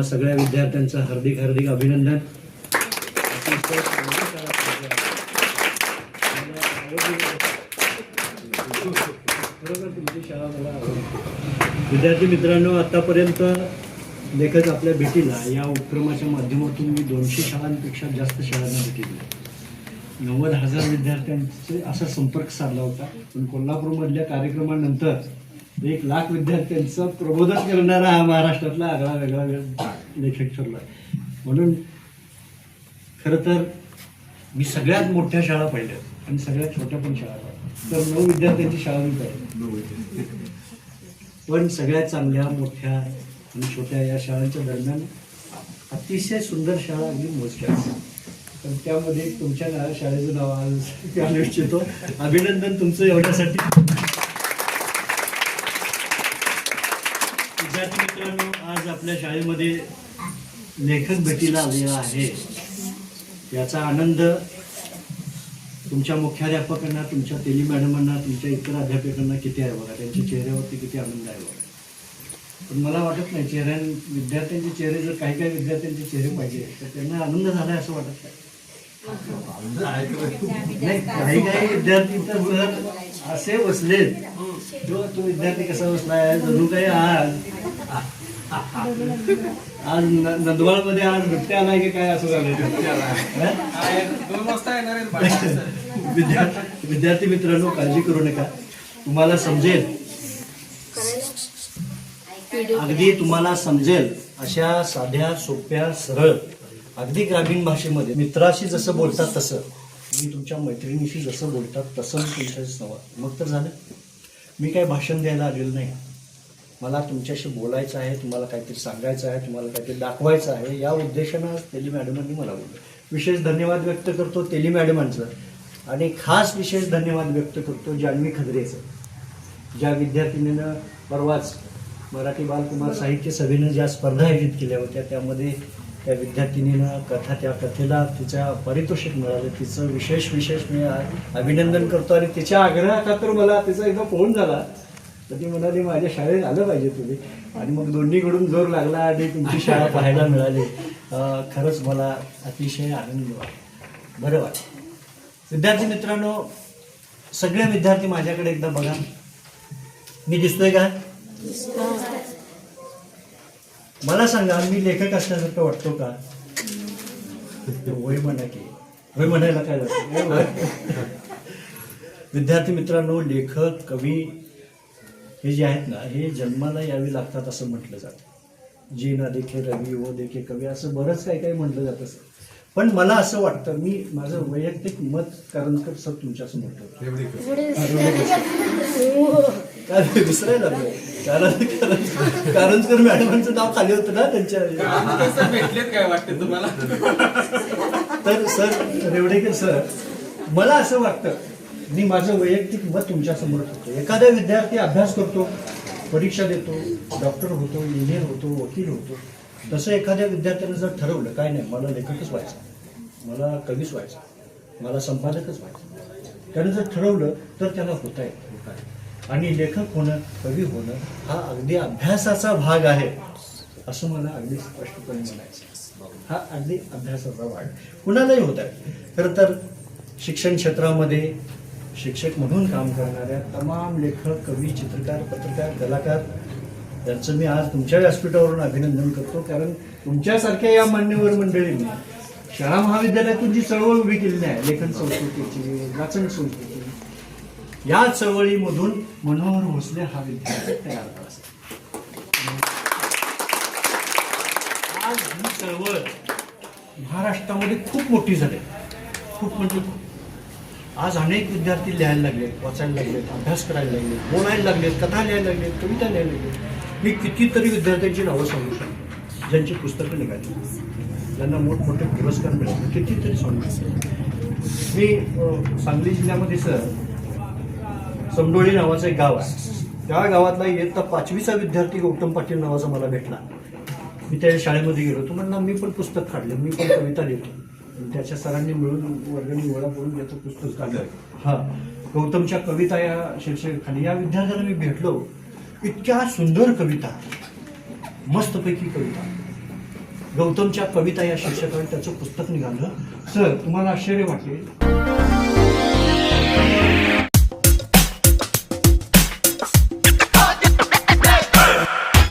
सगळ्या विद्यार्थ्यांचं हार्दिक हार्दिक अभिनंदन. खरोखर तुमची शाळा मला आवडते. विद्यार्थी मित्रांनो, आतापर्यंत लेखक आपल्या भेटीला या उपक्रमाच्या माध्यमातून मी 200 शाळांपेक्षा जास्त शाळांना भेटी दिली. 90,000 विद्यार्थ्यांचे असा संपर्क साधला होता. पण कोल्हापूरमधल्या कार्यक्रमानंतर 1,00,000 विद्यार्थ्यांचं प्रबोधन करणारा हा महाराष्ट्रातला आगळा वेगळा लेखक ठरला. म्हणून खरं तर मी सगळ्यात मोठ्या शाळा पाहिल्या आणि सगळ्यात छोट्या पण शाळा पाहिल्या. तर 9 विद्यार्थ्यांची शाळा मी पाहिली. पण सगळ्यात चांगल्या, मोठ्या आणि छोट्या या शाळांच्या दरम्यान अतिशय सुंदर शाळा अगदी मोजक्या. पण त्यामध्ये तुमच्या शाळेचं नाव आज घालू इच्छितो. अभिनंदन तुमचं एवढ्यासाठी. विद्यार्थी मित्रांनो, आज आपल्या शाळेमध्ये लेखक भेटीला आलेला आहे. याचा आनंद तुमच्या मुख्याध्यापकांना, तुमच्या तेली मॅडमांना, तुमच्या इतर अध्यापकांना किती आहे बघा. त्यांच्या चेहऱ्यावरती किती आनंद आहे बघा. पण मला वाटत नाही विद्यार्थ्यांचे चेहरे, जर काही काही विद्यार्थ्यांचे चेहरे पाहिजे तर त्यांना आनंद झालाय असं वाटत नाही. काही काही विद्यार्थी तर जर असे बसले, तो विद्यार्थी कसा बसलाय जणू काही आज नंदवाळमध्ये आज नृत्य आलाय की काय असं झालंय. विद्यार्थी मित्रांनो, काळजी करू नका. तुम्हाला समजेल, अगदी तुम्हाला समजेल अशा साध्या, सोप्या, सरळ, अगदी ग्रामीण भाषेमध्ये मित्राशी जसं बोलतात तसं, मी तुमच्या मैत्रिणीशी जसं बोलतात तसं मी तुमच्याशी संवाद. मग तर झालं. मी काही भाषण द्यायला आलेलं नाही. मला तुमच्याशी बोलायचं आहे, तुम्हाला काहीतरी सांगायचं आहे, तुम्हाला काहीतरी दाखवायचं आहे. या उद्देशानं आज तेली मॅडमांनी मला बोललं. विशेष धन्यवाद व्यक्त करतो तेली मॅडमांचं. आणि खास विशेष धन्यवाद व्यक्त करतो जान्हवी खदरेचं. ज्या विद्यार्थिनीनं परवाच मराठी बालकुमार साहित्य सभेनं ज्या स्पर्धा आयोजित केल्या होत्या, त्यामध्ये त्या विद्यार्थिनीनं त्या कथेला तिचं पारितोषिक मिळालं. तिचं विशेष मी अभिनंदन करतो. आणि तिच्या आग्रहाखातर मला तिचा एकदा फोन झाला तर ती म्हणाली, माझ्या शाळेत आलं पाहिजे तुम्ही. आणि मग दोन्हीकडून जोर लागला आणि तुमची शाळा पाहायला मिळाली. खरंच मला अतिशय आनंद वाटला, बरं वाटलं. विद्यार्थी मित्रांनो, सगळे विद्यार्थी माझ्याकडे एकदा बघा. मी दिसतोय का? मला सांगा, मी लेखक असण्यासारखं वाटतो का? वय म्हणा की, वय म्हणायला काय जातं. विद्यार्थी मित्रांनो, लेखक, कवी हे जे आहेत ना, हे जन्माला यावी लागतात असं म्हटलं जातं. जी ना देखे रवी वो देखे कवी, असं बरंच काही म्हटलं जातं. पण मला असं वाटतं, मी माझं वैयक्तिक मत कारणकर सर तुमच्यासमोर ठेवतो. विसरायला कारणकर मॅडमांचं नाव खाली होतं ना त्यांच्या. भेटलेत काय वाटतं तुम्हाला? तर सर, रेवडेकर सर, मला असं वाटतं, मी माझं वैयक्तिक मत तुमच्यासमोर ठेवतो. एखादा विद्यार्थी अभ्यास करतो, परीक्षा देतो, डॉक्टर होतो, इंजिनियर होतो, वकील होतो. तसं एखाद्या विद्यार्थ्यानं जर ठरवलं, काय नाही, मला लेखकच व्हायचं, मला कवीच व्हायचं, मला संपादकच व्हायचं, त्यानं जर ठरवलं तर त्याला होता येतं. आणि लेखक होणं, कवी होणं हा अगदी अभ्यासाचा भाग आहे असं मला अगदी स्पष्टपणे म्हणायचं. हा अगदी अभ्यासाचा भाग कुणालाही होत आहे. खरं तर शिक्षण क्षेत्रामध्ये शिक्षक म्हणून काम करणाऱ्या तमाम लेखक, कवी, चित्रकार, पत्रकार, कलाकार यांचं मी आज तुमच्या व्यासपीठावरून अभिनंदन करतो. कारण तुमच्यासारख्या या मान्यवर मंडळींनी शाळा महाविद्यालयातून जी चळवळ उभी केलेली आहे, लेखन संस्कृतीची, वाचन संस्कृती, या चळवळीमधून मनोहर भोसले हा विद्यार्थी तयार झाला. आज ही चळवळ महाराष्ट्रामध्ये खूप मोठी झाली, खूप म्हणजे आज अनेक विद्यार्थी लिहायला लागलेत, वाचायला लागलेत, अभ्यास करायला लागलेत, बोलायला लागलेत, कथा लिहायला लागलेत, कविता लिहायला लागलेत. मी कितीतरी विद्यार्थ्यांची नावं सांगू शकतो ज्यांची पुस्तकं निघाली, ज्यांना मोठमोठे पुरस्कार मिळाले, कितीतरी सांगू शकतो. मी सांगली जिल्ह्यामध्ये सर समडोळी नावाचं एक गाव आहे. त्या गावातला इयत्ता 5वीचा विद्यार्थी गौतम पाटील नावाचा मला भेटला. मी त्या शाळेमध्ये गेलो. तो म्हणला, मी पण पुस्तक काढलं, मी पण कविता लिहितो. त्याच्या सरांनी मिळून वर्गणी गोळा करून त्याचं पुस्तक काढलं. हा, गौतमच्या कविता या शीर्षकाखाली या विद्यार्थ्याला मी भेटलो. इतक्या सुंदर कविता, मस्तपैकी कविता, गौतमच्या कविता या शीर्षकाने त्याचं पुस्तक निघालं. सर, तुम्हाला आश्चर्य वाटेल,